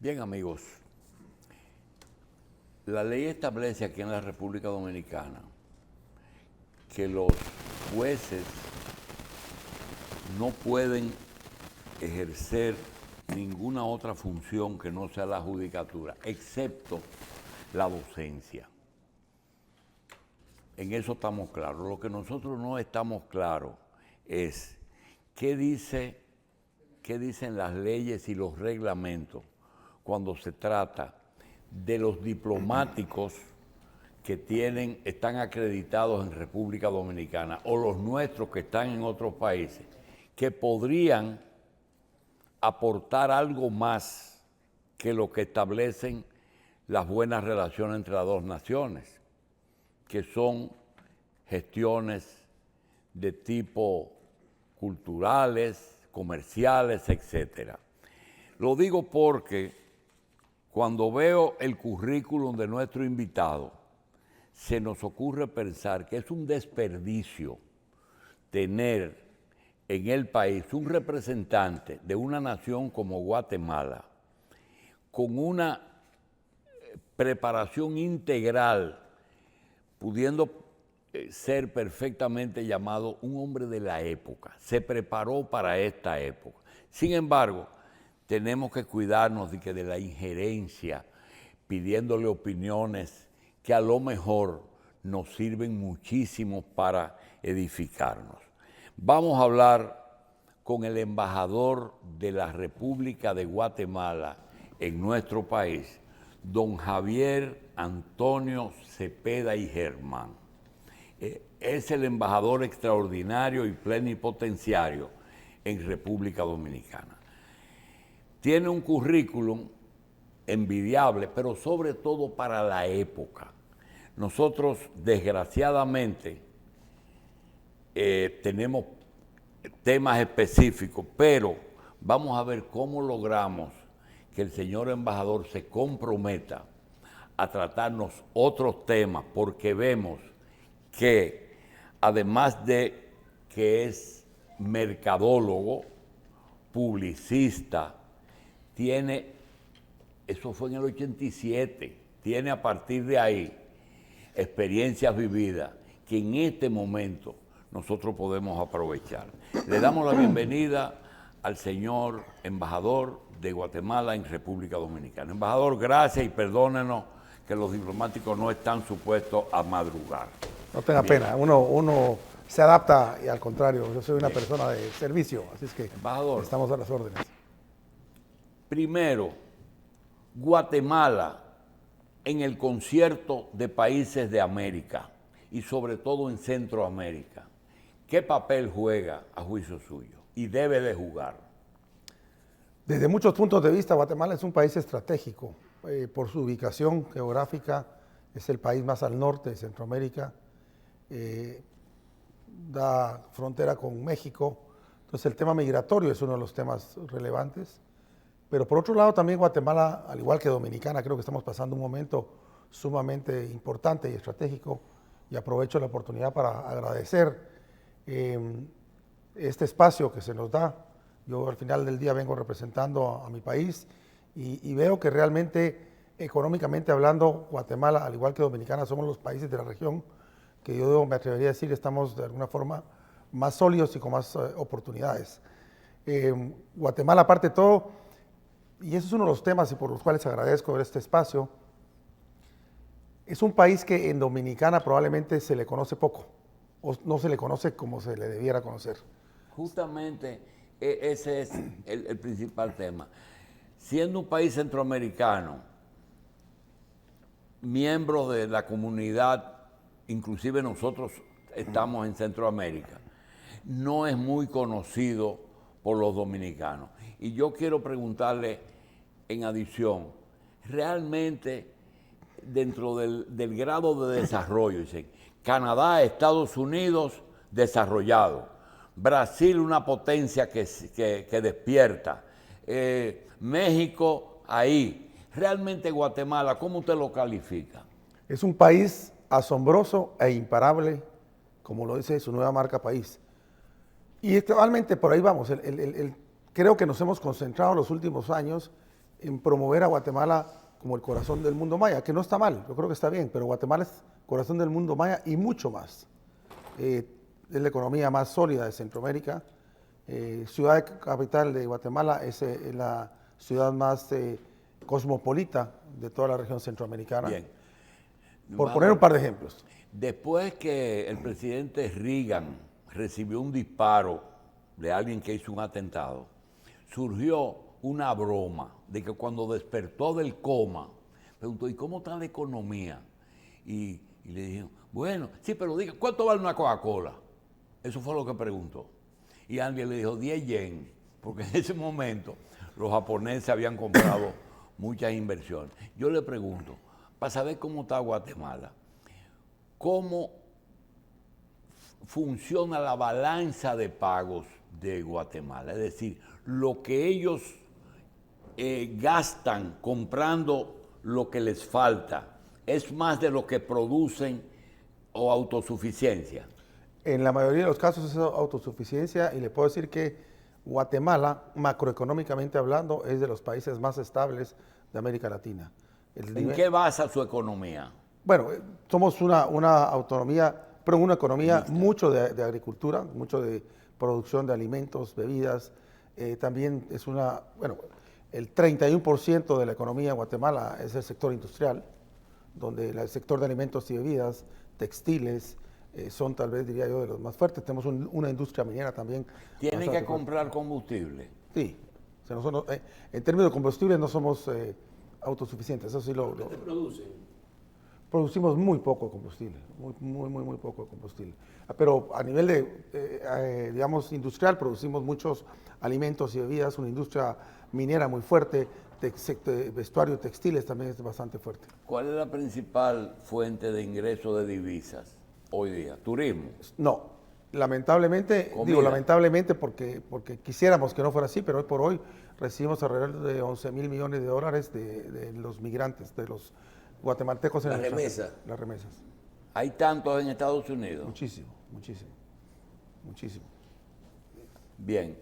Bien, amigos, la ley establece aquí en la República Dominicana que los jueces no pueden ejercer ninguna otra función que no sea la judicatura, excepto la docencia. En eso estamos claros. Lo que nosotros no estamos claros es qué dicen las leyes y los reglamentos cuando se trata de los diplomáticos que están acreditados en República Dominicana o los nuestros que están en otros países, que podrían aportar algo más que lo que establecen las buenas relaciones entre las dos naciones, que son gestiones de tipo culturales, comerciales, etc. Lo digo porque cuando veo el currículum de nuestro invitado, se nos ocurre pensar que es un desperdicio tener en el país un representante de una nación como Guatemala con una preparación integral, pudiendo ser perfectamente llamado un hombre de la época. Se preparó para esta época. Sin embargo, tenemos que cuidarnos de la injerencia, pidiéndole opiniones que a lo mejor nos sirven muchísimo para edificarnos. Vamos a hablar con el embajador de la República de Guatemala en nuestro país, don Javier Antonio Cepeda y Germán. Es el embajador extraordinario y plenipotenciario en República Dominicana. Tiene un currículum envidiable, pero sobre todo para la época. Nosotros, desgraciadamente, tenemos temas específicos, pero vamos a ver cómo logramos que el señor embajador se comprometa a tratarnos otros temas, porque vemos que además de que es mercadólogo, publicista, eso fue en el 87, tiene a partir de ahí experiencias vividas que en este momento nosotros podemos aprovechar. Le damos la bienvenida al señor embajador de Guatemala en República Dominicana. Embajador, gracias y perdónenos que los diplomáticos no están supuestos a madrugar. No tenga pena, uno se adapta y al contrario, yo soy una persona de servicio, así es que embajador, estamos a las órdenes. Primero, Guatemala en el concierto de países de América y sobre todo en Centroamérica, ¿qué papel juega a juicio suyo y debe de jugar? Desde muchos puntos de vista, Guatemala es un país estratégico. Por su ubicación geográfica, es el país más al norte de Centroamérica, da frontera con México, entonces el tema migratorio es uno de los temas relevantes. Pero por otro lado también Guatemala, al igual que Dominicana, creo que estamos pasando un momento sumamente importante y estratégico, y aprovecho la oportunidad para agradecer este espacio que se nos da. Yo al final del día vengo representando a mi país y veo que realmente económicamente hablando Guatemala, al igual que Dominicana, somos los países de la región que yo me atrevería a decir estamos de alguna forma más sólidos y con más oportunidades. Guatemala, aparte de todo, y ese es uno de los temas y por los cuales agradezco este espacio, es un país que en Dominicana probablemente se le conoce poco, o no se le conoce como se le debiera conocer. Justamente ese es el principal tema. Siendo un país centroamericano, miembros de la comunidad, inclusive nosotros estamos en Centroamérica, no es muy conocido por los dominicanos. Y yo quiero preguntarle en adición, realmente dentro del grado de desarrollo, dicen, Canadá, Estados Unidos, desarrollado, Brasil, una potencia que despierta, México, ahí. Realmente Guatemala, ¿cómo usted lo califica? Es un país asombroso e imparable, como lo dice su nueva marca país. Y actualmente por ahí vamos, creo que nos hemos concentrado en los últimos años en promover a Guatemala como el corazón del mundo maya, que no está mal, yo creo que está bien, pero Guatemala es corazón del mundo maya y mucho más. Es la economía más sólida de Centroamérica. Ciudad capital de Guatemala es la ciudad más cosmopolita de toda la región centroamericana. Bien. Por poner un par de ejemplos. Después que el presidente Reagan recibió un disparo de alguien que hizo un atentado, surgió una broma de que cuando despertó del coma, preguntó, ¿y cómo está la economía? Y le dijeron, bueno, sí, pero diga, ¿cuánto vale una Coca-Cola? Eso fue lo que preguntó. Y Andy le dijo 10 yen, porque en ese momento los japoneses habían comprado muchas inversiones. Yo le pregunto, para saber cómo está Guatemala, ¿cómo funciona la balanza de pagos de Guatemala? Es decir, lo que ellos gastan comprando lo que les falta, ¿es más de lo que producen o autosuficiencia? En la mayoría de los casos es autosuficiencia y le puedo decir que Guatemala, macroeconómicamente hablando, es de los países más estables de América Latina. ¿En qué basa su economía? Bueno, somos una autonomía, pero una economía mucho de agricultura, mucho de producción de alimentos, bebidas. También es el 31% de la economía de Guatemala es el sector industrial, donde el sector de alimentos y bebidas, textiles, son tal vez, diría yo, de los más fuertes. Tenemos una industria minera también. ¿Tienen que comprar combustible? Sí. O sea, nosotros, en términos de combustible no somos autosuficientes. Eso sí lo producen? Producimos muy poco combustible, muy poco combustible. Pero a nivel de, digamos, industrial, producimos muchos alimentos y bebidas, una industria minera muy fuerte, vestuario y textiles también es bastante fuerte. ¿Cuál es la principal fuente de ingreso de divisas hoy día? ¿Turismo? No, lamentablemente, ¿Comida? digo lamentablemente porque quisiéramos que no fuera así, pero hoy por hoy recibimos alrededor de 11,000 millones de dólares de los migrantes, de los guatemaltecos en La el remesa. extranjero. Las remesas. ¿Hay tantos en Estados Unidos? Muchísimo. Bien.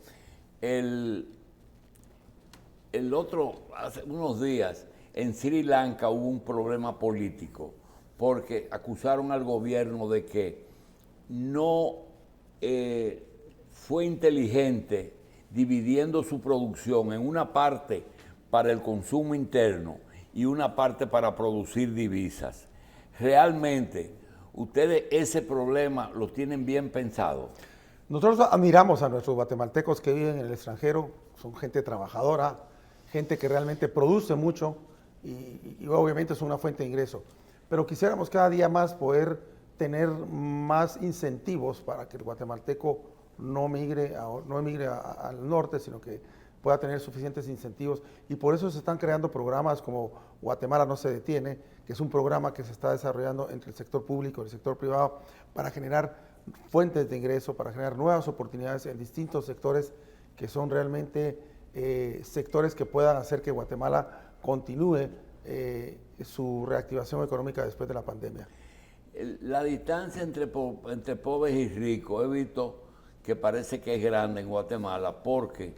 Hace unos días, en Sri Lanka hubo un problema político porque acusaron al gobierno de que no fue inteligente dividiendo su producción en una parte para el consumo interno y una parte para producir divisas. Realmente, ustedes ese problema lo tienen bien pensado. Nosotros admiramos a nuestros guatemaltecos que viven en el extranjero, son gente trabajadora, gente que realmente produce mucho y obviamente es una fuente de ingreso. Pero quisiéramos cada día más poder tener más incentivos para que el guatemalteco no emigre al norte, sino que pueda tener suficientes incentivos. Y por eso se están creando programas como Guatemala no se detiene, que es un programa que se está desarrollando entre el sector público y el sector privado para generar fuentes de ingreso, para generar nuevas oportunidades en distintos sectores que son realmente sectores que puedan hacer que Guatemala continúe su reactivación económica después de la pandemia. La distancia entre pobres y ricos, he visto que parece que es grande en Guatemala, porque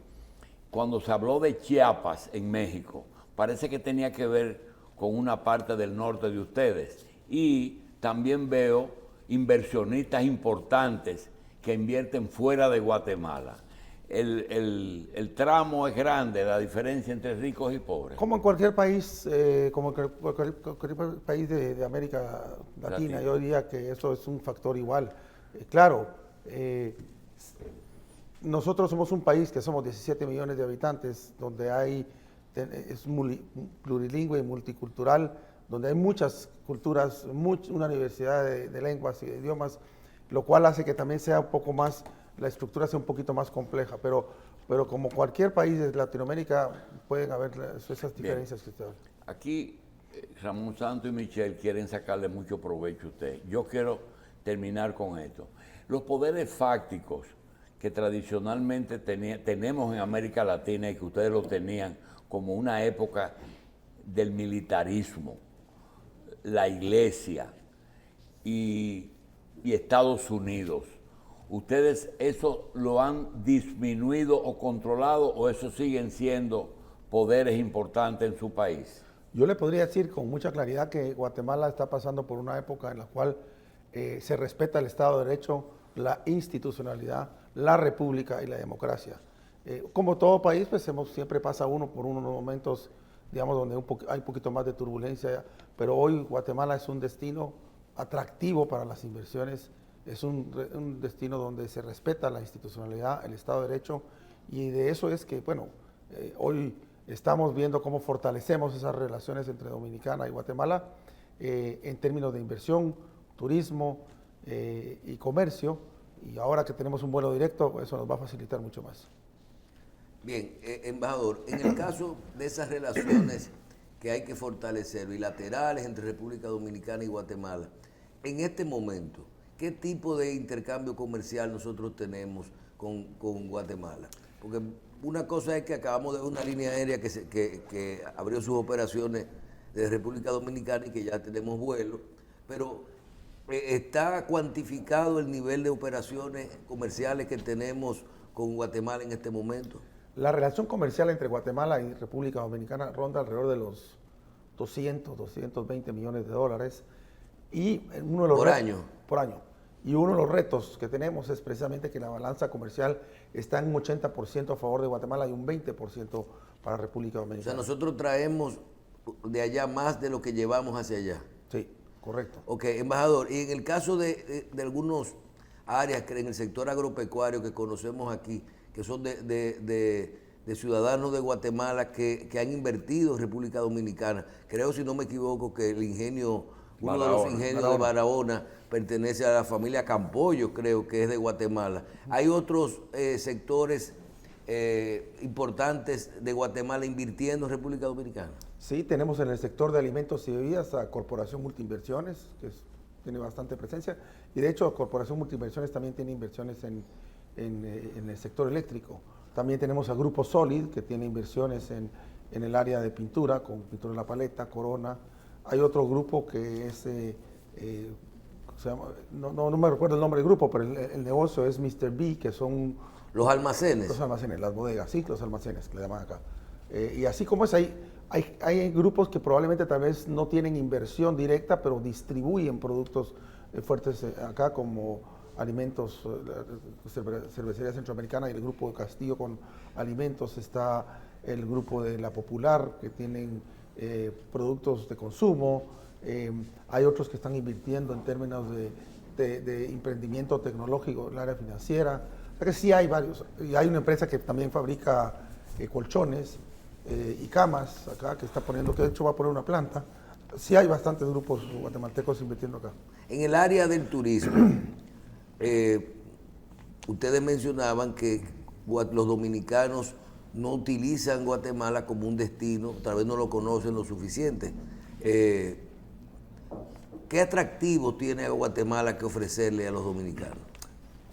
cuando se habló de Chiapas en México, parece que tenía que ver con una parte del norte de ustedes. Y también veo inversionistas importantes que invierten fuera de Guatemala. El tramo es grande, la diferencia entre ricos y pobres. Como en cualquier país, cualquier país de América Latina, yo diría que eso es un factor igual. Claro, nosotros somos un país que somos 17 millones de habitantes, donde es plurilingüe y multicultural, donde hay muchas culturas, una diversidad de lenguas y de idiomas, lo cual hace que también sea un poco más, la estructura sea un poquito más compleja, pero como cualquier país de Latinoamérica pueden haber esas diferencias. Bien. Que usted habla. Aquí Ramón Santos y Michelle quieren sacarle mucho provecho a usted. Yo quiero terminar con esto. Los poderes fácticos que tradicionalmente tenemos en América Latina y que ustedes lo tenían como una época del militarismo, la Iglesia y Estados Unidos, ¿ustedes eso lo han disminuido o controlado o eso siguen siendo poderes importantes en su país? Yo le podría decir con mucha claridad que Guatemala está pasando por una época en la cual se respeta el Estado de Derecho, la institucionalidad, la república y la democracia. Como todo país, pues siempre pasa uno por unos momentos, digamos, donde hay un poquito más de turbulencia, pero hoy Guatemala es un destino atractivo para las inversiones, es un destino donde se respeta la institucionalidad, el Estado de Derecho, y de eso es que, bueno, hoy estamos viendo cómo fortalecemos esas relaciones entre Dominicana y Guatemala en términos de inversión, turismo y comercio, y ahora que tenemos un vuelo directo, eso nos va a facilitar mucho más. Bien, embajador, en el caso de esas relaciones que hay que fortalecer, bilaterales entre República Dominicana y Guatemala, en este momento, ¿qué tipo de intercambio comercial nosotros tenemos con Guatemala? Porque una cosa es que acabamos de ver una línea aérea que abrió sus operaciones de República Dominicana y que ya tenemos vuelos, pero ¿está cuantificado el nivel de operaciones comerciales que tenemos con Guatemala en este momento? La relación comercial entre Guatemala y República Dominicana ronda alrededor de los 220 millones de dólares. Y uno de los por año. Y uno de los retos que tenemos es precisamente que la balanza comercial está en un 80% a favor de Guatemala y un 20% para República Dominicana. O sea, nosotros traemos de allá más de lo que llevamos hacia allá. Sí, correcto. Ok, embajador, y en el caso de algunas áreas que en el sector agropecuario que conocemos aquí, que son de ciudadanos de Guatemala que han invertido en República Dominicana, creo, si no me equivoco, que el ingenio, uno de los ingenios de Barahona pertenece a la familia Campollo, creo que es de Guatemala. ¿Hay otros sectores importantes de Guatemala invirtiendo en República Dominicana? Sí, tenemos en el sector de alimentos y bebidas a Corporación Multiinversiones, que tiene bastante presencia, y de hecho Corporación Multiinversiones también tiene inversiones en el sector eléctrico. También tenemos a Grupo Solid, que tiene inversiones en el área de pintura, con Pintura La Paleta, Corona. Hay otro grupo que es, no me recuerdo el nombre del grupo, pero el negocio es Mr. B, que son... Los almacenes. Los almacenes, las bodegas, sí, los almacenes, que le llaman acá. Y así como es, hay grupos que probablemente tal vez no tienen inversión directa, pero distribuyen productos fuertes acá, como Alimentos, Cervecería Centroamericana y el grupo de Castillo con alimentos. Está el grupo de La Popular, que tienen productos de consumo. Hay otros que están invirtiendo en términos de emprendimiento tecnológico en el área financiera. O sea que sí hay varios. Y hay una empresa que también fabrica colchones y camas acá, que está poniendo, que de hecho va a poner una planta. Sí hay bastantes grupos guatemaltecos invirtiendo acá. En el área del turismo, ustedes mencionaban que los dominicanos no utilizan Guatemala como un destino, tal vez no lo conocen lo suficiente. ¿Qué atractivo tiene Guatemala que ofrecerle a los dominicanos?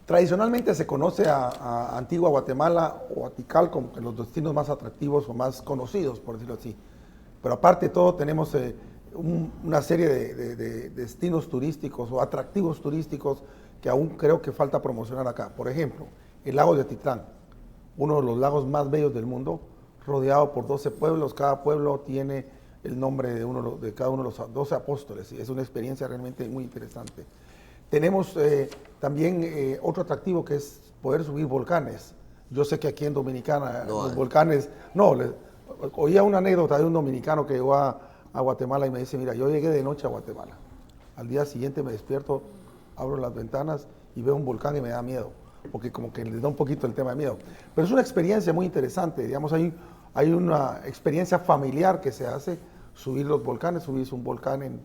Tradicionalmente se conoce a Antigua Guatemala o a Tikal como los destinos más atractivos o más conocidos, por decirlo así. Pero aparte de todo tenemos una serie de destinos turísticos o atractivos turísticos que aún creo que falta promocionar acá. Por ejemplo, el lago de Atitlán, uno de los lagos más bellos del mundo, rodeado por 12 pueblos. Cada pueblo tiene el nombre de cada uno de los 12 apóstoles, y es una experiencia realmente muy interesante. Tenemos también otro atractivo, que es poder subir volcanes. Yo sé que aquí en Dominicana los volcanes... Oía una anécdota de un dominicano que llegó a Guatemala y me dice, mira, yo llegué de noche a Guatemala. Al día siguiente me despierto, abro las ventanas y veo un volcán y me da miedo, porque como que les da un poquito el tema de miedo. Pero es una experiencia muy interesante. Digamos, hay una experiencia familiar que se hace, subir los volcanes. Subís un volcán en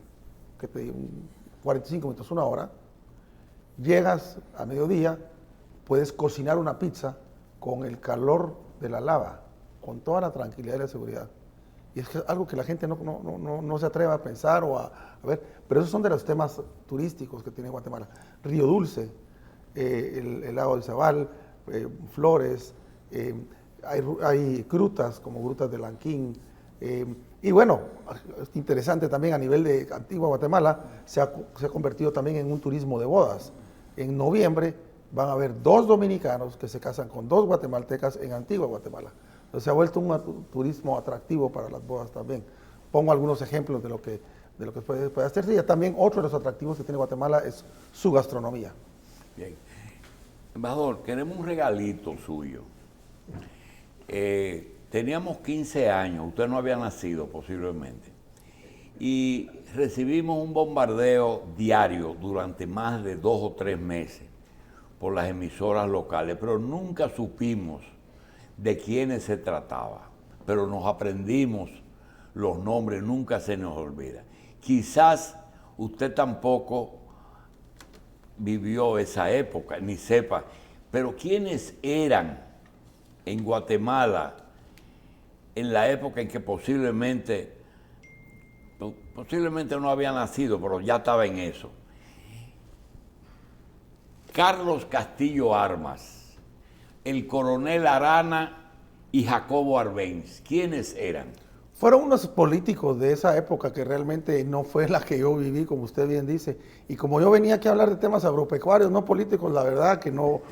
45 minutos, una hora. Llegas a mediodía, puedes cocinar una pizza con el calor de la lava, con toda la tranquilidad y la seguridad. Y es que algo que la gente no se atreve a pensar o a ver, pero esos son de los temas turísticos que tiene Guatemala. Río Dulce, el lago del Zabal, flores, hay grutas como Grutas de Lanquín. Y bueno, es interesante también a nivel de Antigua Guatemala, se ha convertido también en un turismo de bodas. En noviembre van a haber 2 dominicanos que se casan con 2 guatemaltecas en Antigua Guatemala. Se ha vuelto un turismo atractivo para las bodas también. Pongo algunos ejemplos de lo que puede hacerse. Y también otro de los atractivos que tiene Guatemala es su gastronomía. Bien. Embajador, queremos un regalito suyo. Teníamos 15 años, usted no había nacido posiblemente, y recibimos un bombardeo diario durante más de 2 o 3 meses por las emisoras locales, pero nunca supimos de quiénes se trataba, pero nos aprendimos los nombres, nunca se nos olvida. Quizás usted tampoco vivió esa época, ni sepa, pero ¿quiénes eran en Guatemala en la época en que posiblemente no había nacido, pero ya estaba en eso? Carlos Castillo Armas, el coronel Arana y Jacobo Arbenz, ¿quiénes eran? Fueron unos políticos de esa época que realmente no fue la que yo viví, como usted bien dice. Y como yo venía aquí a hablar de temas agropecuarios, no políticos, la verdad que no...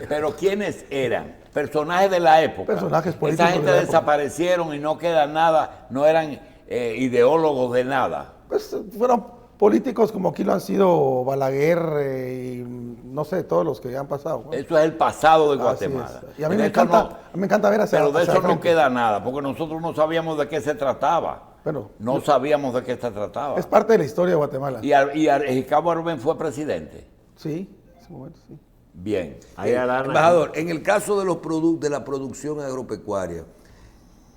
¿Pero quiénes eran? Personajes de la época. Personajes políticos. Esa gente desaparecieron y no queda nada, no eran ideólogos de nada. Pues fueron políticos como aquí lo han sido Balaguer y no sé, todos los que ya han pasado. ¿No? Eso es el pasado de Así Guatemala. es. Y a mí me encanta ver hacia pero de hacia eso el no frente. queda nada, porque nosotros no sabíamos de qué se trataba. Bueno, No sabíamos de qué se trataba. es parte de la historia de Guatemala. Y Jacobo Arbenz fue presidente. Sí, en ese momento sí. Bien. Embajador, en el caso de de la producción agropecuaria,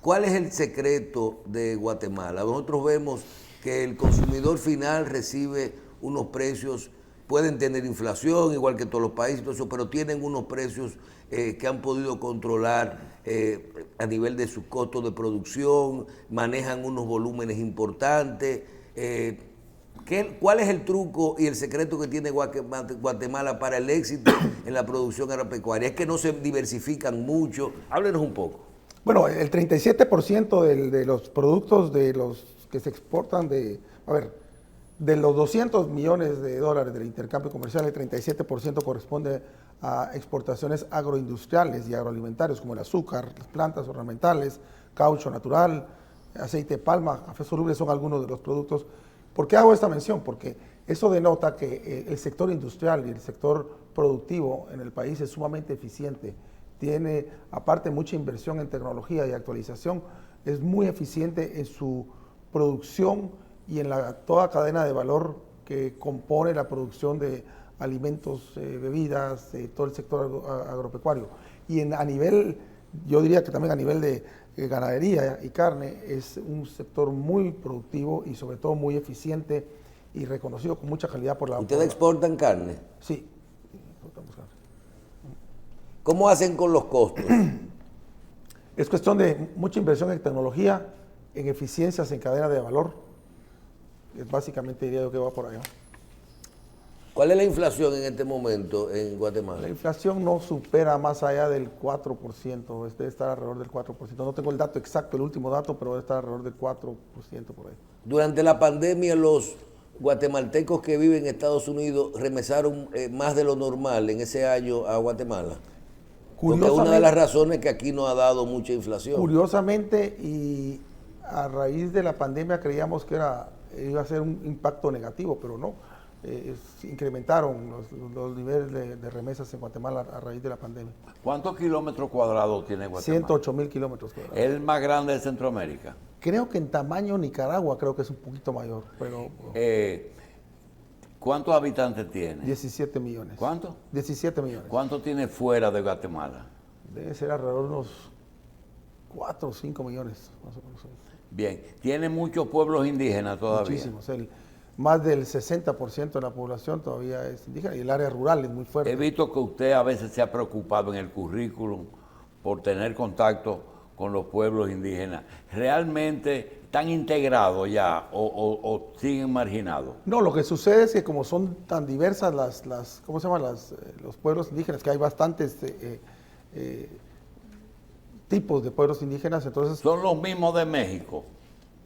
¿cuál es el secreto de Guatemala? Nosotros vemos que el consumidor final recibe unos precios, pueden tener inflación igual que todos los países, todo eso, pero tienen unos precios que han podido controlar a nivel de sus costos de producción, manejan unos volúmenes importantes. ¿Cuál es el truco y el secreto que tiene Guatemala para el éxito en la producción agropecuaria? Es que no se diversifican mucho. Háblenos un poco. Bueno, el 37% de los productos de los que se exportan de los 200 millones de dólares del intercambio comercial, el 37% corresponde a exportaciones agroindustriales y agroalimentarios como el azúcar, las plantas ornamentales, caucho natural, aceite de palma, café soluble son algunos de los productos. ¿Por qué hago esta mención? Porque eso denota que el sector industrial y el sector productivo en el país es sumamente eficiente. Tiene, aparte, mucha inversión en tecnología y actualización, es muy eficiente en su producción y en toda cadena de valor que compone la producción de alimentos, bebidas, todo el sector agropecuario. Y a nivel, yo diría que también a nivel de ganadería y carne, es un sector muy productivo y sobre todo muy eficiente y reconocido con mucha calidad por la... ¿Ustedes exportan carne? Sí, exportamos carne. ¿Cómo hacen con los costos? Es cuestión de mucha inversión en tecnología, en eficiencias en cadena de valor. Es básicamente diría yo que va por allá. ¿Cuál es la inflación en este momento en Guatemala? La inflación no supera más allá del 4%, debe estar alrededor del 4%. No tengo el dato exacto, el último dato, pero debe estar alrededor del 4% por ahí. Durante la pandemia, los guatemaltecos que viven en Estados Unidos remesaron más de lo normal en ese año a Guatemala. Porque es una de las razones que aquí no ha dado mucha inflación. Curiosamente, y a raíz de la pandemia creíamos que iba a ser un impacto negativo, pero no. Incrementaron los niveles de remesas en Guatemala a raíz de la pandemia. ¿Cuántos kilómetros cuadrados tiene Guatemala? 108,000 kilómetros cuadrados. ¿Es el más grande de Centroamérica? Creo que en tamaño Nicaragua creo que es un poquito mayor, pero... ¿Cuántos habitantes tiene? 17 millones. ¿Cuánto? 17 millones. ¿Cuánto tiene fuera de Guatemala? Debe ser alrededor de unos 4 o 5 millones, más o menos. Bien, ¿tiene muchos pueblos indígenas todavía? Muchísimos. Más del 60% de la población todavía es indígena y el área rural es muy fuerte. He visto que usted a veces se ha preocupado en el currículum por tener contacto con los pueblos indígenas. ¿Realmente están integrados ya o siguen marginados? No, lo que sucede es que como son tan diversas ¿cómo se llaman? Los pueblos indígenas, que hay bastantes tipos de pueblos indígenas, entonces... ¿Son los mismos de México?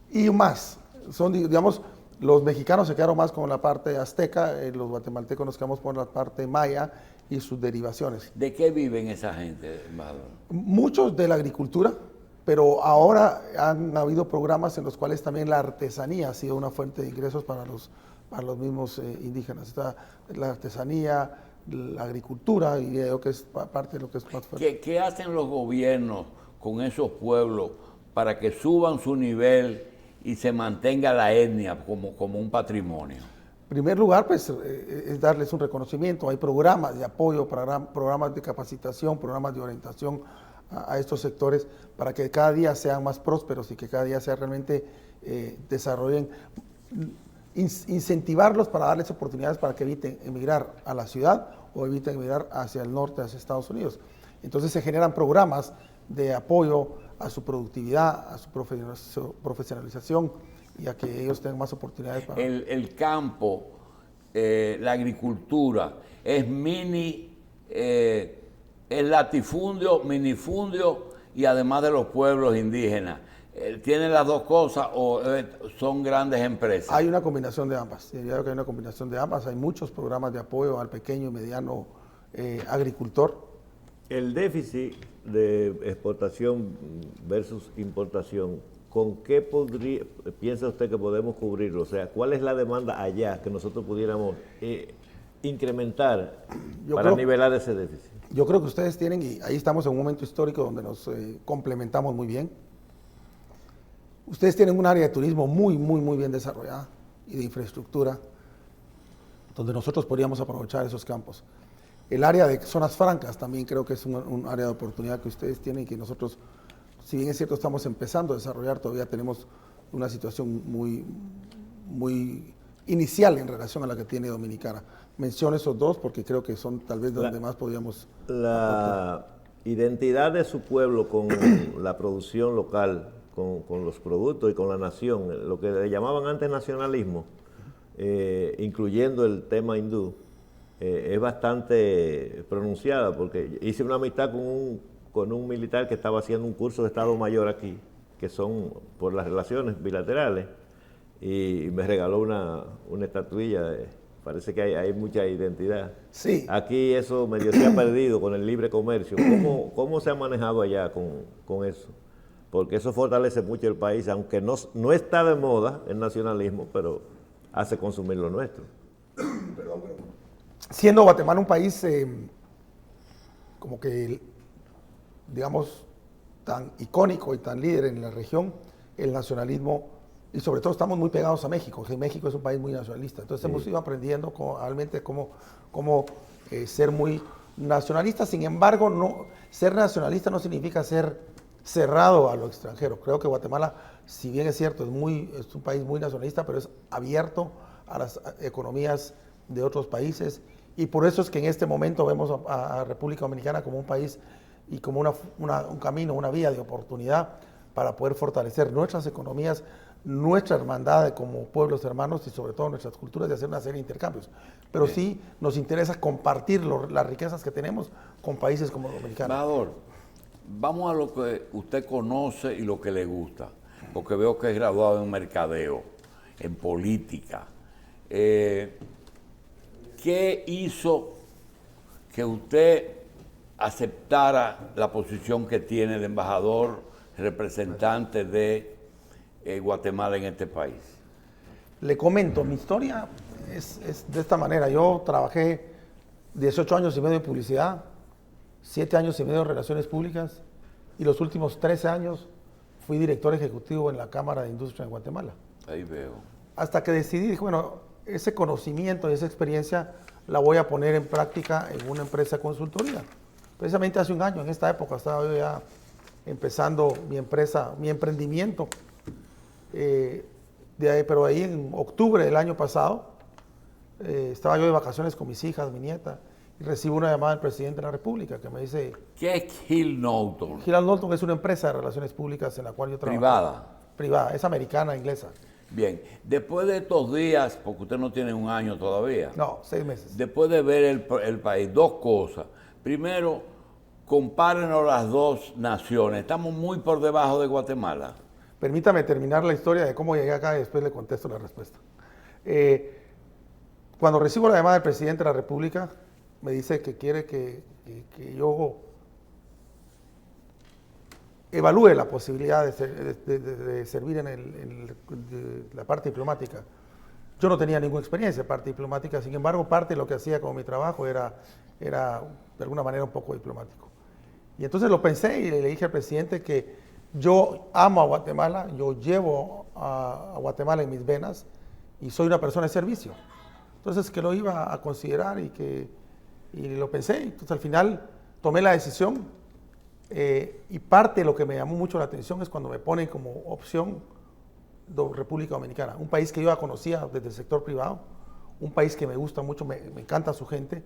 Y más, son, digamos, los mexicanos se quedaron más con la parte azteca, los guatemaltecos nos quedamos con la parte maya y sus derivaciones. ¿De qué viven esa gente, embajador? Muchos de la agricultura, pero ahora han habido programas en los cuales también la artesanía ha sido una fuente de ingresos para los mismos indígenas. Está la artesanía, la agricultura, y creo que es parte de lo que es más fuerte. ¿Qué hacen los gobiernos con esos pueblos para que suban su nivel y se mantenga la etnia como un patrimonio? En primer lugar, pues, es darles un reconocimiento. Hay programas de apoyo, programas de capacitación, programas de orientación a estos sectores para que cada día sean más prósperos y que cada día realmente desarrollen, incentivarlos para darles oportunidades para que eviten emigrar a la ciudad o eviten emigrar hacia el norte, hacia Estados Unidos. Entonces se generan programas de apoyo a su productividad, a su profesionalización y a que ellos tengan más oportunidades. El campo, la agricultura, es latifundio, minifundio y además de los pueblos indígenas. ¿Tienen las dos cosas o son grandes empresas? Hay una combinación de ambas. Diría que hay una combinación de ambas. Hay muchos programas de apoyo al pequeño y mediano agricultor. El déficit de exportación versus importación, ¿con qué piensa usted que podemos cubrirlo? O sea, ¿cuál es la demanda allá que nosotros pudiéramos incrementar para nivelar ese déficit? Yo creo que ustedes tienen, y ahí estamos en un momento histórico donde nos complementamos muy bien. Ustedes tienen un área de turismo muy bien desarrollada y de infraestructura, donde nosotros podríamos aprovechar esos campos. El área de zonas francas también creo que es un área de oportunidad que ustedes tienen y que nosotros, si bien es cierto, estamos empezando a desarrollar, todavía tenemos una situación muy inicial en relación a la que tiene Dominicana. Menciono esos dos porque creo que son tal vez donde más podríamos La identidad de su pueblo con la producción local, con los productos y con la nación, lo que le llamaban antes nacionalismo, incluyendo el tema hindú, es bastante pronunciada, porque hice una amistad con un militar que estaba haciendo un curso de Estado Mayor aquí, que son por las relaciones bilaterales, y me regaló una estatuilla. Parece que hay mucha identidad. Sí. Aquí eso medio se ha perdido con el libre comercio. ¿Cómo se ha manejado allá con eso? Porque eso fortalece mucho el país, aunque no está de moda el nacionalismo, pero hace consumir lo nuestro. Siendo Guatemala un país como que, digamos, tan icónico y tan líder en la región, el nacionalismo, y sobre todo estamos muy pegados a México, que México es un país muy nacionalista. Entonces hemos ido aprendiendo realmente cómo ser muy nacionalista. Sin embargo, ser nacionalista no significa ser cerrado a lo extranjero. Creo que Guatemala, si bien es cierto, es un país muy nacionalista, pero es abierto a las economías de otros países, y por eso es que en este momento vemos a República Dominicana como un país y como un camino, una vía de oportunidad para poder fortalecer nuestras economías, nuestra hermandad como pueblos hermanos y sobre todo nuestras culturas, y hacer una serie de intercambios. Pero bien, sí nos interesa compartir las riquezas que tenemos con países como Dominicana. Embajador, vamos a lo que usted conoce y lo que le gusta, porque veo que es graduado en mercadeo, en política. ¿Qué hizo que usted aceptara la posición que tiene de embajador, representante de Guatemala en este país? Le comento, mi historia es de esta manera. Yo trabajé 18 años y medio en publicidad, 7 años y medio en relaciones públicas, y los últimos 13 años fui director ejecutivo en la Cámara de Industria en Guatemala. Ahí veo. Hasta que decidí, dije, bueno, ese conocimiento y esa experiencia la voy a poner en práctica en una empresa de consultoría. Precisamente hace un año, en esta época, estaba yo ya empezando mi empresa, mi emprendimiento. Pero ahí en octubre del año pasado, estaba yo de vacaciones con mis hijas, mi nieta, y recibo una llamada del presidente de la República que me dice... ¿Qué es Hill Knowlton? Hill Knowlton es una empresa de relaciones públicas en la cual yo trabajo. ¿Privada? Privada, es americana, inglesa. Bien, después de estos días, porque usted no tiene un año todavía. No, 6 meses. Después de ver el país, dos cosas. Primero, compárenos las dos naciones. Estamos muy por debajo de Guatemala. Permítame terminar la historia de cómo llegué acá y después le contesto la respuesta. Cuando recibo la llamada del presidente de la República, me dice que quiere que yo evalúe la posibilidad de servir en la parte diplomática. Yo no tenía ninguna experiencia en parte diplomática, sin embargo, parte de lo que hacía como mi trabajo era de alguna manera un poco diplomático. Y entonces lo pensé y le dije al presidente que yo amo a Guatemala, yo llevo a Guatemala en mis venas y soy una persona de servicio. Entonces que lo iba a considerar y lo pensé. Entonces al final tomé la decisión y parte de lo que me llamó mucho la atención es cuando me ponen como opción República Dominicana, un país que yo ya conocía desde el sector privado, un país que me gusta mucho, me encanta su gente.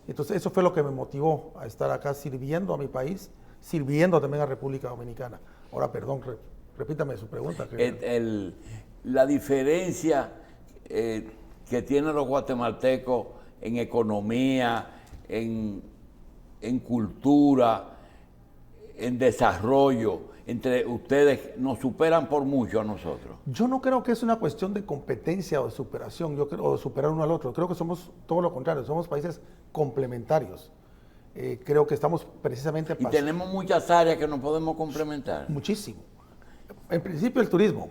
Entonces eso fue lo que me motivó a estar acá sirviendo a mi país, sirviendo también a República Dominicana. Ahora, perdón, repítame su pregunta. La diferencia que tienen los guatemaltecos en economía, en cultura, en desarrollo, entre ustedes, nos superan por mucho a nosotros. Yo no creo que es una cuestión de competencia o de superación, o de superar uno al otro. Creo que somos todo lo contrario, somos países complementarios. Creo que estamos precisamente... Y tenemos muchas áreas que nos podemos complementar. Muchísimo. En principio el turismo,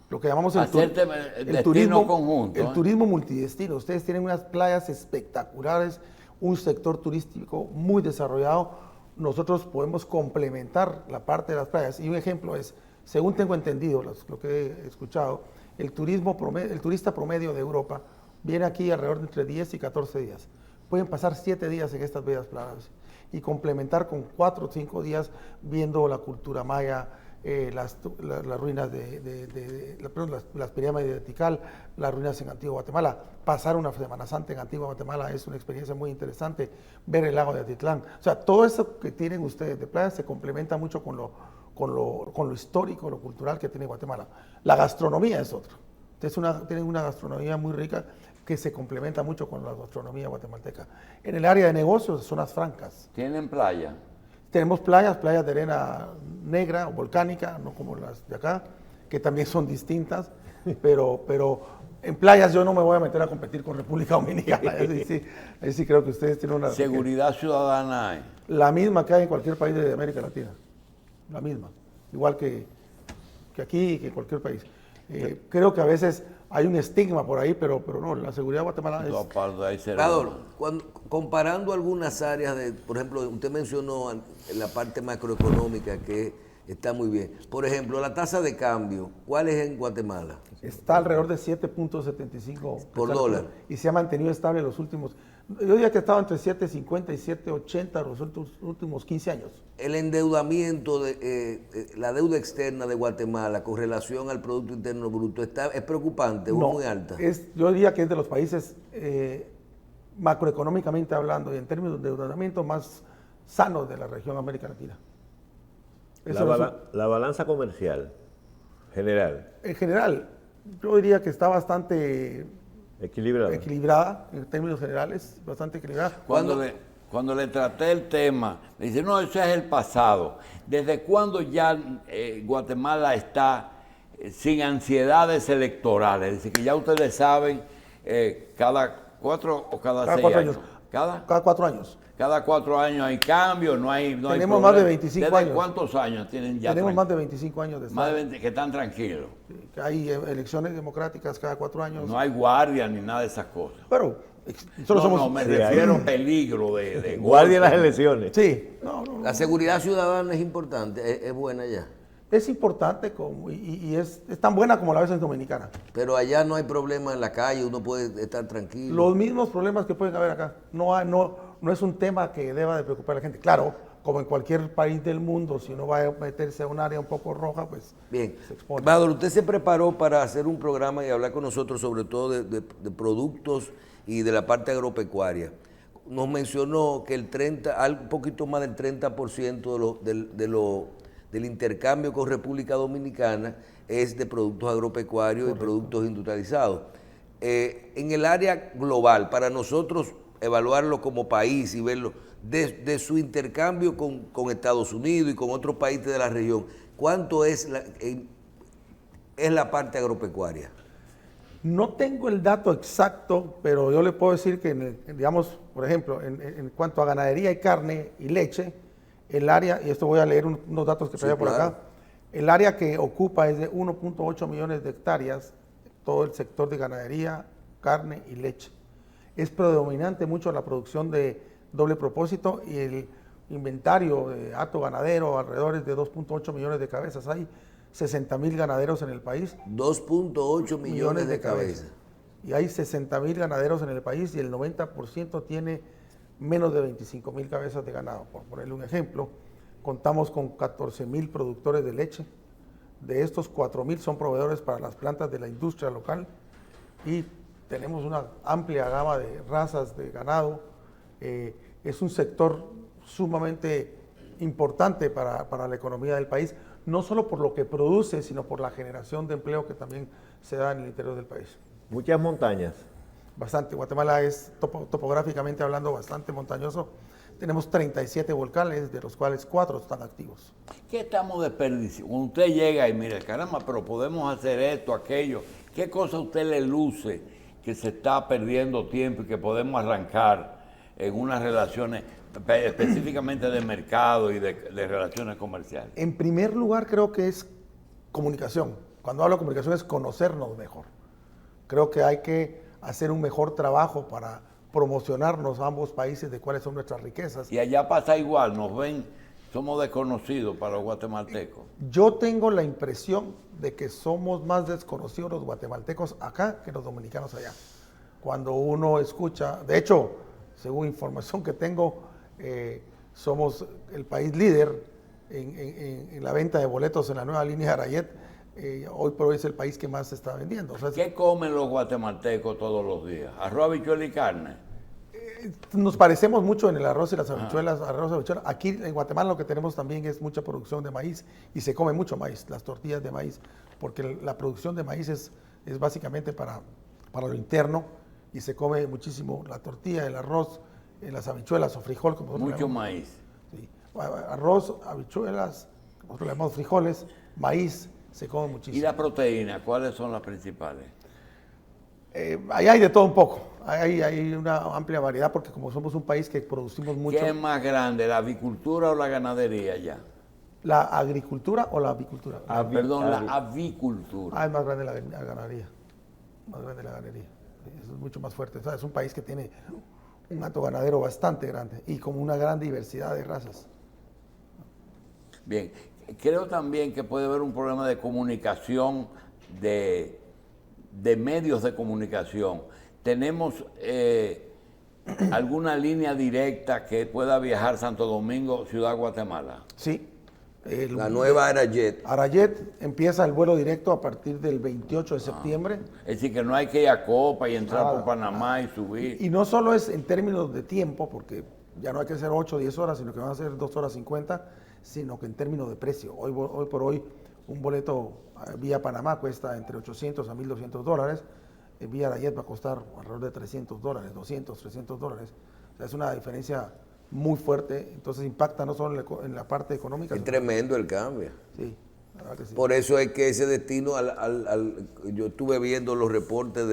lo que llamamos el turismo conjunto. El turismo multidestino. Ustedes tienen unas playas espectaculares, un sector turístico muy desarrollado. Nosotros podemos complementar la parte de las playas. Y un ejemplo es, según tengo entendido, lo que he escuchado, el turista promedio de Europa viene aquí alrededor de entre 10 y 14 días. Pueden pasar 7 días en estas bellas playas y complementar con 4 o 5 días viendo la cultura maya, las ruinas las pirámides de Tikal, las ruinas en Antigua Guatemala. Pasar una Semana Santa en Antigua Guatemala es una experiencia muy interesante, ver el lago de Atitlán. O sea, todo eso que tienen ustedes de playas se complementa mucho con lo histórico, lo cultural que tiene Guatemala. La gastronomía es otro. Tienen una gastronomía muy rica que se complementa mucho con la gastronomía guatemalteca. En el área de negocios, zonas francas. ¿Tienen playa? Tenemos playas de arena negra o volcánica, no como las de acá, que también son distintas, pero en playas yo no me voy a meter a competir con República Dominicana. Ahí sí creo que ustedes tienen una... ¿Seguridad ciudadana hay? La misma que hay en cualquier país de América Latina, la misma, igual que aquí y que en cualquier país. Creo que a veces hay un estigma por ahí, pero no, la seguridad de Guatemala es... Salvador, comparando algunas áreas, por ejemplo, usted mencionó la parte macroeconómica que está muy bien. Por ejemplo, la tasa de cambio, ¿cuál es en Guatemala? Está alrededor de 7.75 por dólar. Y se ha mantenido estable los últimos... Yo diría que ha estado entre 7.50 y 7.80 los últimos 15 años. El endeudamiento, la deuda externa de Guatemala con relación al Producto Interno Bruto es preocupante, o muy alta. Yo diría que es de los países macroeconómicamente hablando y en términos de endeudamiento más sanos de la región América Latina. La balanza comercial general. En general, yo diría que está bastante... Equilibrada, en términos generales, bastante equilibrada. Cuando le traté el tema, me dice, no, eso es el pasado. ¿Desde cuándo ya Guatemala está sin ansiedades electorales? Es decir, que ya ustedes saben, cada 4 o cada 6 años. Cada 4 años. Cada 4 años hay cambios, no hay Tenemos más de 25 años. ¿Cuántos años tienen ya? Tenemos más de 25 años de Más de 20, que están tranquilos. Que hay elecciones democráticas cada 4 años. No hay guardia ni nada de esas cosas. Pero nosotros me refiero a peligro de guardia en las elecciones. Sí. La seguridad ciudadana es importante, es buena allá. Es importante y es tan buena como la ves en Dominicana. Pero allá no hay problema en la calle, uno puede estar tranquilo. Los mismos problemas que pueden haber acá. No es un tema que deba de preocupar a la gente. Claro, como en cualquier país del mundo, si uno va a meterse a un área un poco roja, pues bien. Se expone. Salvador, usted se preparó para hacer un programa y hablar con nosotros sobre todo de productos y de la parte agropecuaria. Nos mencionó que un poquito más del 30% del intercambio con República Dominicana es de productos agropecuarios. Correcto. Y productos industrializados. En el área global, para nosotros evaluarlo como país y verlo de su intercambio con Estados Unidos y con otros países de la región, ¿cuánto es la parte agropecuaria? No tengo el dato exacto, pero yo le puedo decir que, digamos, por ejemplo, en cuanto a ganadería y carne y leche, El área, y esto voy a leer unos datos que traía por claro. acá, el área que ocupa es de 1.8 millones de hectáreas, todo el sector de ganadería, carne y leche. Es predominante mucho la producción de doble propósito y el inventario de hato ganadero, alrededor de 2.8 millones de cabezas. Hay 60.000 ganaderos en el país. 2.8 millones de cabezas. Y hay 60.000 ganaderos en el país y el 90% tiene menos de 25.000 cabezas de ganado. Por ponerle un ejemplo, contamos con 14.000 productores de leche. De estos, 4.000 son proveedores para las plantas de la industria local y tenemos una amplia gama de razas de ganado. Es un sector sumamente importante para la economía del país, no solo por lo que produce, sino por la generación de empleo que también se da en el interior del país. Muchas montañas. Bastante. Guatemala es topográficamente hablando bastante montañoso. Tenemos 37 volcanes, de los cuales 4 están activos. ¿Qué estamos desperdiciando? Cuando usted llega y mira, caramba, pero podemos hacer esto, aquello. ¿Qué cosa a usted le luce que se está perdiendo tiempo y que podemos arrancar en unas relaciones específicamente de mercado y de relaciones comerciales? En primer lugar, creo que es comunicación. Cuando hablo de comunicación es conocernos mejor. Creo que hay que hacer un mejor trabajo para promocionarnos a ambos países de cuáles son nuestras riquezas. Y allá pasa igual, nos ven, somos desconocidos para los guatemaltecos. Yo tengo la impresión de que somos más desconocidos los guatemaltecos acá que los dominicanos allá. Cuando uno escucha, de hecho, según información que tengo, somos el país líder en la venta de boletos en la nueva línea Arayet. Hoy por hoy es el país que más se está vendiendo. O sea, ¿Qué comen los guatemaltecos todos los días? ¿Arroz, habichuela y carne? nos parecemos mucho en el arroz y las habichuelas, arroz y habichuelas. Aquí en Guatemala lo que tenemos también es mucha producción de maíz y se come mucho maíz, las tortillas de maíz, porque la producción de maíz es básicamente para lo interno y se come muchísimo la tortilla, el arroz, las habichuelas o frijol. Como nosotros Mucho llamamos. maíz. Sí. Arroz, habichuelas, nosotros le llamamos frijoles, maíz, se come muchísimo. ¿Y la proteína? ¿Cuáles son las principales? Ahí hay de todo un poco, hay una amplia variedad porque como somos un país que producimos mucho. ¿Qué es más grande, la avicultura o la ganadería ya? ¿La agricultura o la avicultura? Perdón, la avicultura. Es más grande la ganadería, más grande la ganadería, eso es mucho más fuerte. O sea, es un país que tiene un hato ganadero bastante grande y con una gran diversidad de razas. Bien, creo también que puede haber un problema de comunicación de medios de comunicación. ¿Tenemos alguna línea directa que pueda viajar Santo Domingo, Ciudad Guatemala? Sí. La nueva Arayet. Arayet empieza el vuelo directo a partir del 28 de septiembre. Es decir, que no hay que ir a Copa y entrar Nada, por Panamá y subir. Y no solo es en términos de tiempo, porque ya no hay que hacer 8 o 10 horas, sino que van a ser 2 horas 50, sino que en términos de precio. Hoy por hoy un boleto vía Panamá cuesta entre 800 a $1,200. Vía Arayet va a costar alrededor de $300, 200, $300. O sea, es una diferencia muy fuerte, entonces impacta no solo en la parte económica. Es tremendo el cambio. Sí, la verdad que sí. Por eso es que ese destino, yo estuve viendo los reportes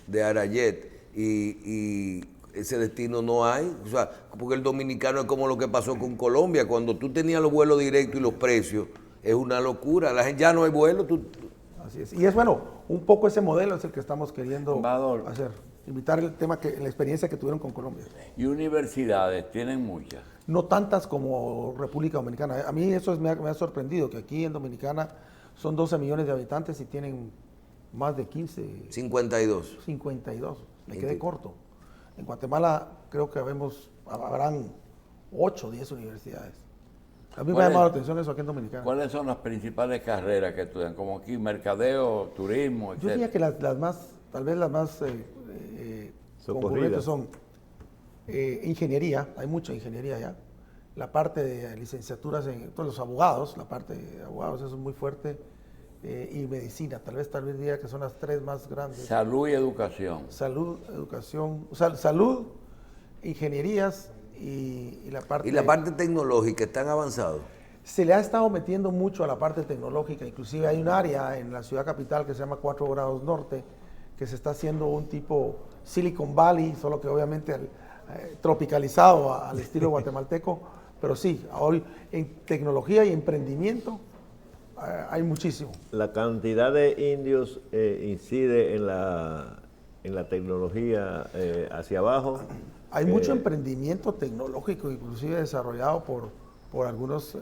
de Arayet y ese destino no hay, o sea, porque el dominicano es como lo que pasó con Colombia, cuando tú tenías los vuelos directos y los precios, es una locura, la gente ya no hay vuelo. Así es, y es bueno, un poco ese modelo es el que estamos queriendo Embajador. hacer, invitar el tema, la experiencia que tuvieron con Colombia. Y universidades, tienen muchas. No tantas como República Dominicana. A mí eso me ha sorprendido, que aquí en Dominicana son 12 millones de habitantes y tienen más de 15. 52. 52. Me quedé corto. En Guatemala creo que habrán 8 o 10 universidades. A mí me ha llamado la atención eso aquí en Dominicana. ¿Cuáles son las principales carreras que estudian? Como aquí, mercadeo, turismo, etc. Yo diría que tal vez las más concurrentes son ingeniería, hay mucha ingeniería ya. La parte de licenciaturas en todos los abogados, la parte de abogados, eso es muy fuerte. Y medicina, tal vez diría que son las 3 más grandes. Salud y educación. Salud, educación, salud, ingenierías y la parte... Y la parte tecnológica, ¿están avanzados? Se le ha estado metiendo mucho a la parte tecnológica, inclusive hay un área en la ciudad capital que se llama 4 grados norte, que se está haciendo un tipo Silicon Valley, solo que obviamente tropicalizado al estilo guatemalteco, pero sí, hoy en tecnología y emprendimiento hay muchísimo. La cantidad de indios incide en la tecnología hacia abajo. Hay mucho emprendimiento tecnológico, inclusive desarrollado por algunas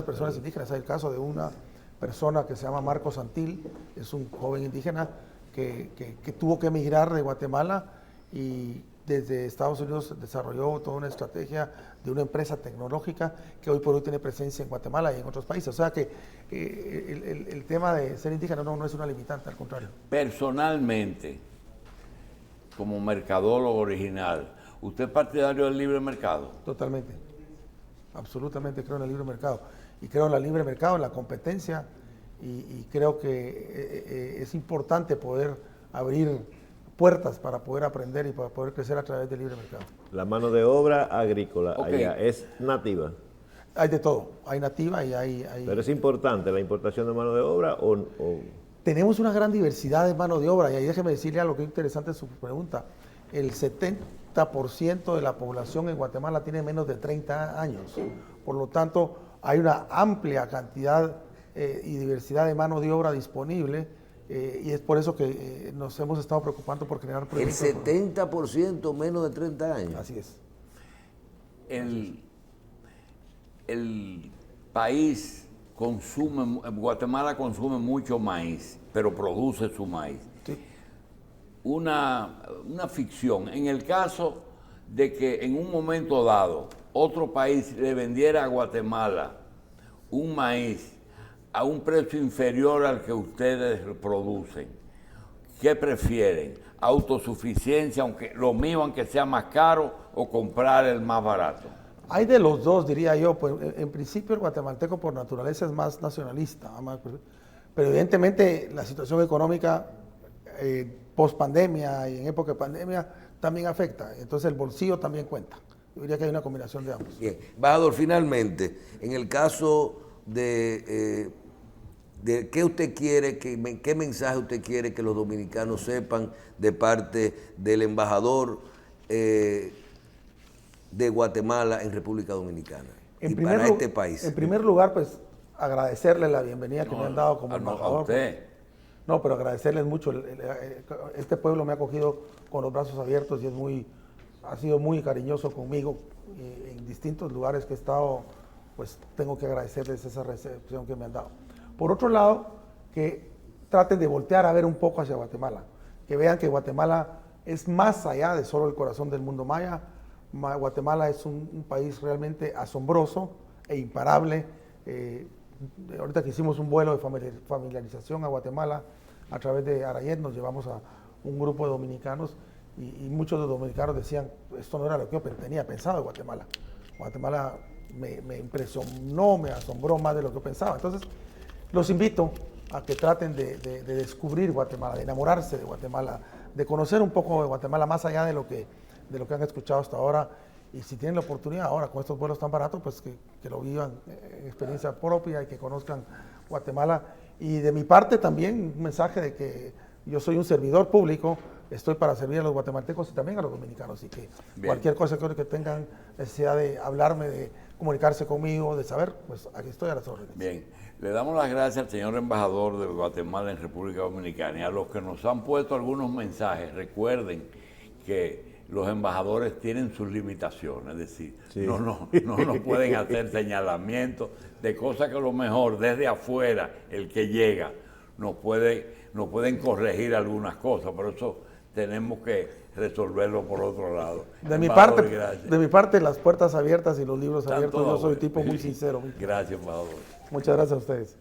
personas indígenas. Hay el caso de una persona que se llama Marco Santil, es un joven indígena que tuvo que emigrar de Guatemala y desde Estados Unidos desarrolló toda una estrategia de una empresa tecnológica que hoy por hoy tiene presencia en Guatemala y en otros países. O sea que el tema de ser indígena no es una limitante, al contrario. Personalmente, como mercadólogo original, ¿usted es partidario del libre mercado? Totalmente. Absolutamente creo en el libre mercado. Y creo en el libre mercado, en la competencia, y creo que es importante poder abrir puertas para poder aprender y para poder crecer a través del libre mercado. La mano de obra agrícola allá es nativa. Hay de todo, hay nativa y hay... Pero es importante la importación de mano de obra o... Tenemos una gran diversidad de mano de obra y ahí déjeme decirle algo que es interesante su pregunta. El 70% de la población en Guatemala tiene menos de 30 años. Por lo tanto, hay una amplia cantidad y diversidad de mano de obra disponible y es por eso que nos hemos estado preocupando por generar proyectos. El 70% menos de 30 años. Así es. El país Guatemala consume mucho maíz, pero produce su maíz. Sí. Una ficción, en el caso de que en un momento dado otro país le vendiera a Guatemala un maíz a un precio inferior al que ustedes producen, ¿qué prefieren? ¿Autosuficiencia, aunque sea más caro, o comprar el más barato? Hay de los dos, diría yo. Pues, en principio el guatemalteco por naturaleza es más nacionalista, pero evidentemente la situación económica post pandemia y en época de pandemia también afecta, entonces el bolsillo también cuenta. Yo diría que hay una combinación de ambos. Bien, embajador, finalmente, en el caso de qué usted quiere, qué mensaje usted quiere que los dominicanos sepan de parte del embajador de Guatemala en República Dominicana para este país. En primer lugar, pues agradecerle la bienvenida que me han dado como embajador. A usted. No, pero agradecerles mucho. Este pueblo me ha acogido con los brazos abiertos y ha sido muy cariñoso conmigo. En distintos lugares que he estado, pues tengo que agradecerles esa recepción que me han dado. Por otro lado, que traten de voltear a ver un poco hacia Guatemala, que vean que Guatemala es más allá de solo el corazón del mundo maya. Guatemala es un país realmente asombroso e imparable. Ahorita que hicimos un vuelo de familiarización a Guatemala a través de Arayet, nos llevamos a un grupo de dominicanos y muchos de los dominicanos decían, esto no era lo que yo tenía pensado de Guatemala. Guatemala me impresionó, me asombró más de lo que yo pensaba. Entonces, los invito a que traten de descubrir Guatemala, de enamorarse de Guatemala, de conocer un poco de Guatemala más allá de lo que han escuchado hasta ahora. Y si tienen la oportunidad ahora con estos vuelos tan baratos, pues que lo vivan en experiencia propia y que conozcan Guatemala. Y de mi parte también un mensaje de que yo soy un servidor público, estoy para servir a los guatemaltecos y también a los dominicanos. Y que cualquier cosa que tengan necesidad de hablarme, de comunicarse conmigo, de saber, pues aquí estoy a las órdenes. Bien, le damos las gracias al señor embajador de Guatemala en República Dominicana y a los que nos han puesto algunos mensajes. Recuerden que los embajadores tienen sus limitaciones, es decir, sí, no pueden hacer señalamientos de cosas que a lo mejor desde afuera el que llega nos pueden corregir algunas cosas, por eso tenemos que resolverlo por otro lado. De mi parte, las puertas abiertas y los libros abiertos. Yo soy un tipo muy sincero. Gracias, embajador. Muchas gracias a ustedes.